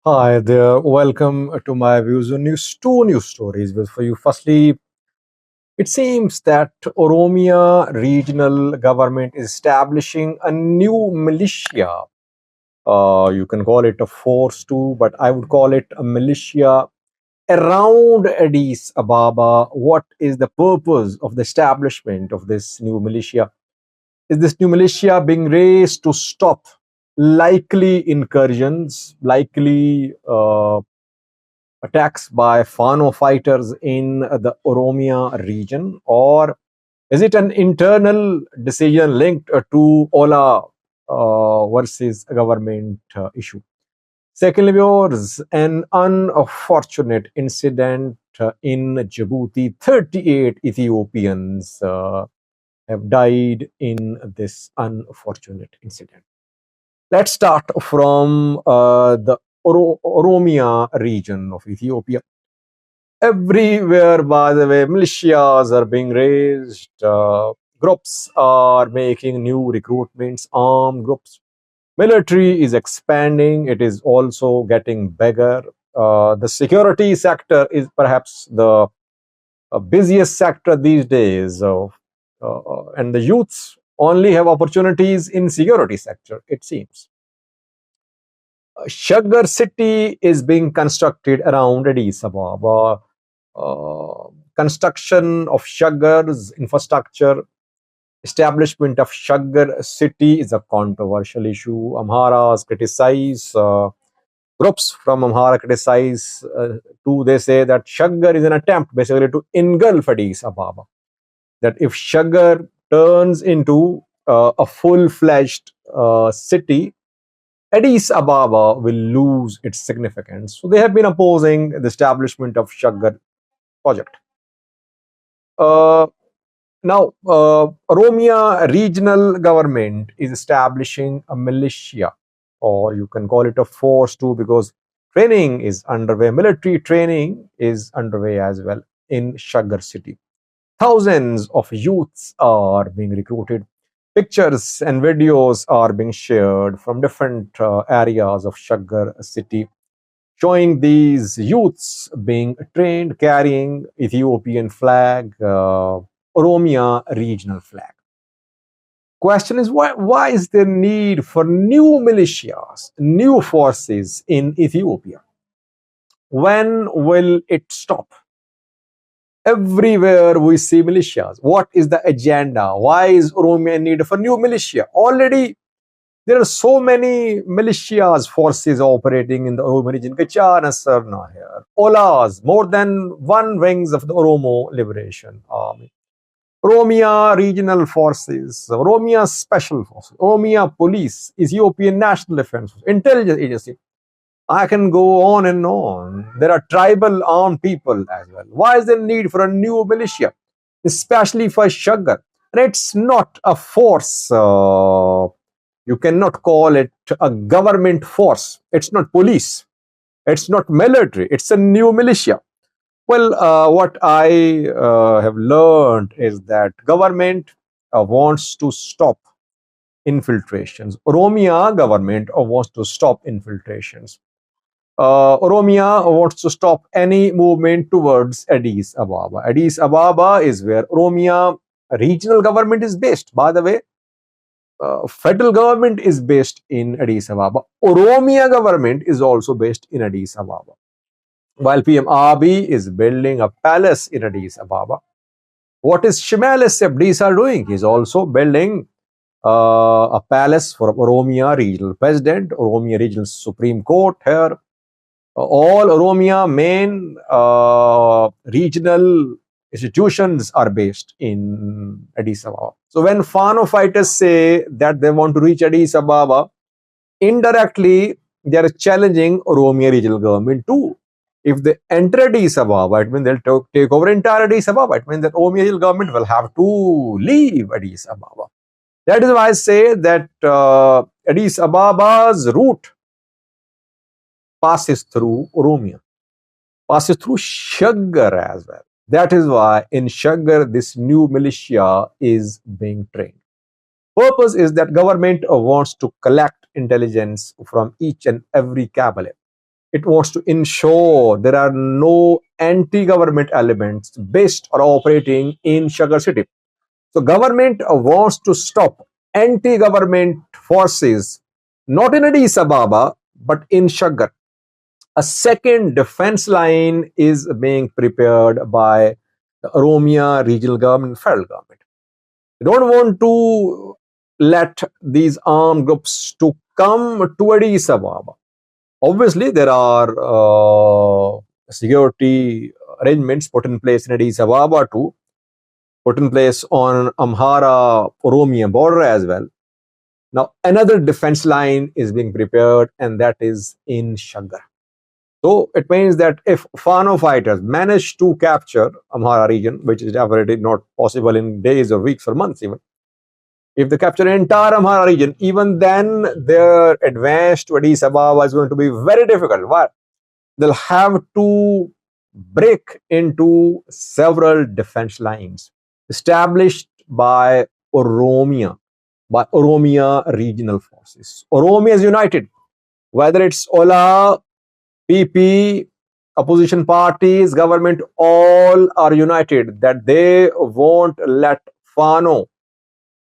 Hi there. Welcome to my views on two news stories. With for you, firstly, it seems that Oromia regional government is establishing a new militia. You can call it a force too, but I would call it a militia around Addis Ababa. What is the purpose of the establishment of this new militia? Is this new militia being raised to stop likely incursions, likely attacks by Fano fighters in the Oromia region, or is it an internal decision linked to Ola versus government issue? Secondly, viewers, an unfortunate incident in Djibouti. 38 Ethiopians have died in this unfortunate incident. Let's start from the Oromia region of Ethiopia. Everywhere, by the way, militias are being raised, groups are making new recruitments, armed groups. Military is expanding, it is also getting bigger. The security sector is perhaps the busiest sector these days, and the youths only have opportunities in security sector, it seems. Sugar city is being constructed around Addis Ababa. Construction of Sugar's infrastructure, establishment of Sugar city is a controversial issue. Amharas criticize, groups from Amhara criticize too. They say that Sugar is an attempt basically to engulf Addis Ababa. That if Sugar turns into a full-fledged city, Addis Ababa will lose its significance. So they have been opposing the establishment of Sugar project. Uh, Now, Oromia regional government is establishing a militia, or you can call it a force too, because training is underway. Military training is underway as well in Sugar city. Thousands of youths are being recruited. Pictures and videos are being shared from different areas of Sugar city, showing these youths being trained carrying Ethiopian flag, Oromia regional flag. Question is why is there need for new militias, new forces in Ethiopia? When will it stop? Everywhere we see militias. What is the agenda? Why is Oromia in need for new militia? Already there are so many militias forces operating in the Oromo region. Kachana Sarna here. Olas, more than one wings of the Oromo Liberation Army. Oromia Regional Forces, Oromia Special Forces, Oromia Police, Ethiopian National Defense Force, Intelligence Agency. I can go on and on. There are tribal armed people as well. Why is there need for a new militia, especially for Sugar? And it's not a force. You cannot call it a government force. It's not police. It's not military. It's a new militia. Well, what I have learned is that government wants to stop infiltrations. Oromia government wants to stop infiltrations. Oromia wants to stop any movement towards Addis Ababa. Addis Ababa is where Oromia regional government is based. By the way, federal government is based in Addis Ababa. Oromia government is also based in Addis Ababa. While PM Abiy is building a palace in Addis Ababa, what is Shimalis Abdisa doing? He's also building a palace for Oromia regional president, Oromia regional Supreme Court here. All Oromia main regional institutions are based in Addis Ababa. So when Fano fighters say that they want to reach Addis Ababa, indirectly they are challenging Oromia regional government too. If they enter Addis Ababa, it means they'll take over entire Addis Ababa. It means that Oromia regional government will have to leave Addis Ababa. That is why I say that Addis Ababa's route passes through Oromia, passes through Sugar as well. That is why in Sugar this new militia is being trained. Purpose is that government wants to collect intelligence from each and every cabal. It wants to ensure there are no anti-government elements based or operating in Sugar City. So government wants to stop anti-government forces not in Addis Ababa but in Sugar. A second defense line is being prepared by the Oromia regional government, federal government. They don't want to let these armed groups to come to Addis Ababa. Obviously, there are security arrangements put in place in Addis Ababa too, put in place on Amhara Oromia border as well. Now, another defense line is being prepared, and that is in Shagar. So it means that if Fano fighters manage to capture Amhara region, which is definitely not possible in days or weeks or months even, if they capture the entire Amhara region, even then their advance to Addis Ababa is going to be very difficult. Why? They'll have to break into several defense lines established by Oromia regional forces. Oromia is united, whether it's Ola, PP, opposition parties, government, all are united that they won't let Fano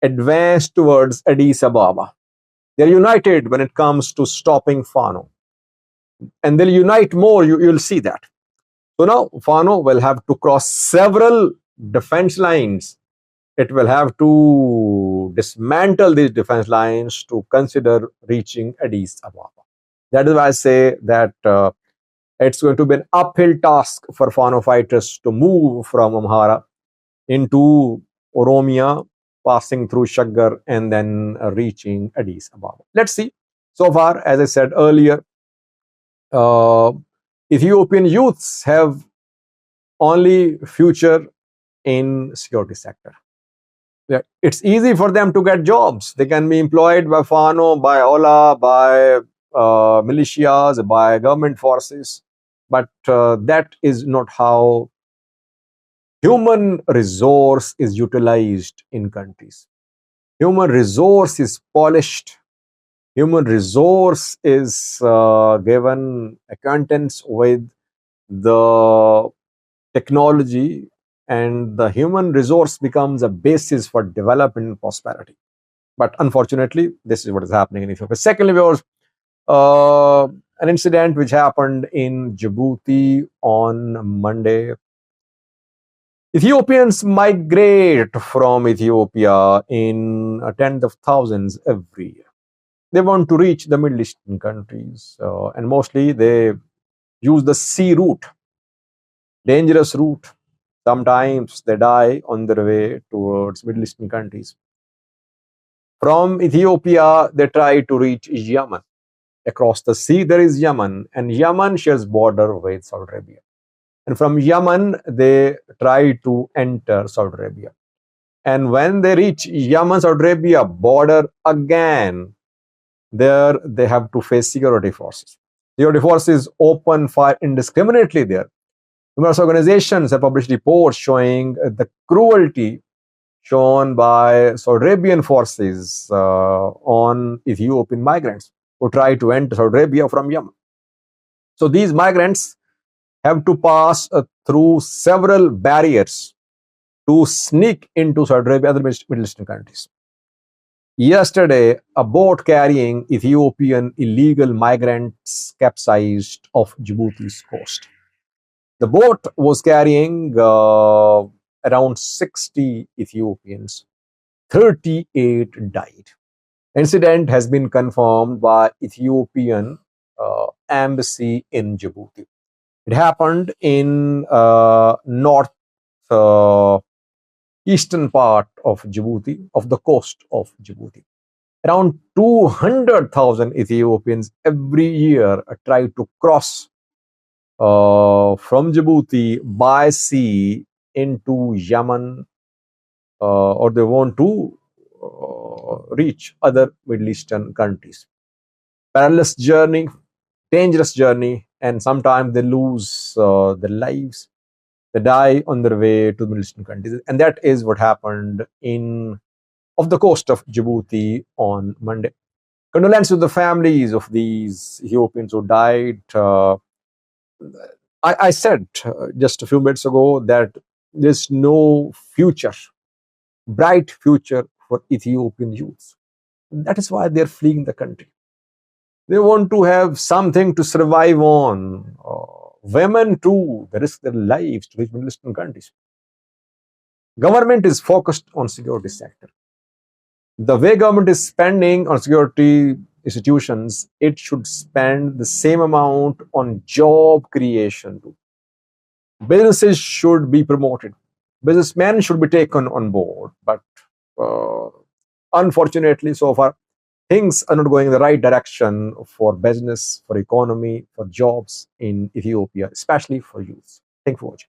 advance towards Addis Ababa. They're united when it comes to stopping Fano. And they'll unite more, you'll see that. So now Fano will have to cross several defense lines. It will have to dismantle these defense lines to consider reaching Addis Ababa. That is why I say that it's going to be an uphill task for Fano fighters to move from Amhara into Oromia, passing through Shaggar and then reaching Addis Ababa. Let's see. So far, as I said earlier, Ethiopian youths have only future in security sector. It's easy for them to get jobs. They can be employed by Fano, by Ola, by militias, by government forces. But that is not how human resource is utilized in countries. Human resource is polished. Human resource is given acquaintance with the technology, and the human resource becomes a basis for development and prosperity. But unfortunately, this is what is happening in Ethiopia. Secondly, there was an incident which happened in Djibouti on Monday. Ethiopians migrate from Ethiopia in tens of thousands every year. They want to reach the Middle Eastern countries, and mostly they use the sea route, dangerous route. Sometimes they die on their way towards Middle Eastern countries. From Ethiopia, they try to reach Yemen. Across the sea, there is Yemen, and Yemen shares border with Saudi Arabia. And from Yemen, they try to enter Saudi Arabia. And when they reach Yemen, Saudi Arabia border again, there they have to face security forces. Security forces open fire indiscriminately there. Numerous organizations have published reports showing the cruelty shown by Saudi Arabian forces on Ethiopian migrants who try to enter Saudi Arabia from Yemen. So these migrants have to pass through several barriers to sneak into Saudi Arabia and other Middle Eastern countries. Yesterday, a boat carrying Ethiopian illegal migrants capsized off Djibouti's coast. The boat was carrying around 60 Ethiopians. 38 died. Incident has been confirmed by Ethiopian embassy in Djibouti. It happened in north eastern part of Djibouti, of the coast of Djibouti. Around 200,000 Ethiopians every year try to cross from Djibouti by sea into Yemen, or they want to reach other Middle Eastern countries. Perilous journey, dangerous journey, and sometimes they lose their lives. They die on their way to the Middle Eastern countries. And that is what happened off the coast of Djibouti on Monday. Condolences to the families of these Ethiopians who died. I said just a few minutes ago that there's no future, bright future for Ethiopian youth. That is why they're fleeing the country. They want to have something to survive on. Women too, they risk their lives to reach Middle Eastern countries. Government is focused on security sector. The way government is spending on security institutions, it should spend the same amount on job creation too. Businesses should be promoted. Businessmen should be taken on board. But unfortunately, so far, things are not going in the right direction for business, for economy, for jobs in Ethiopia, especially for youth. Thank you for watching.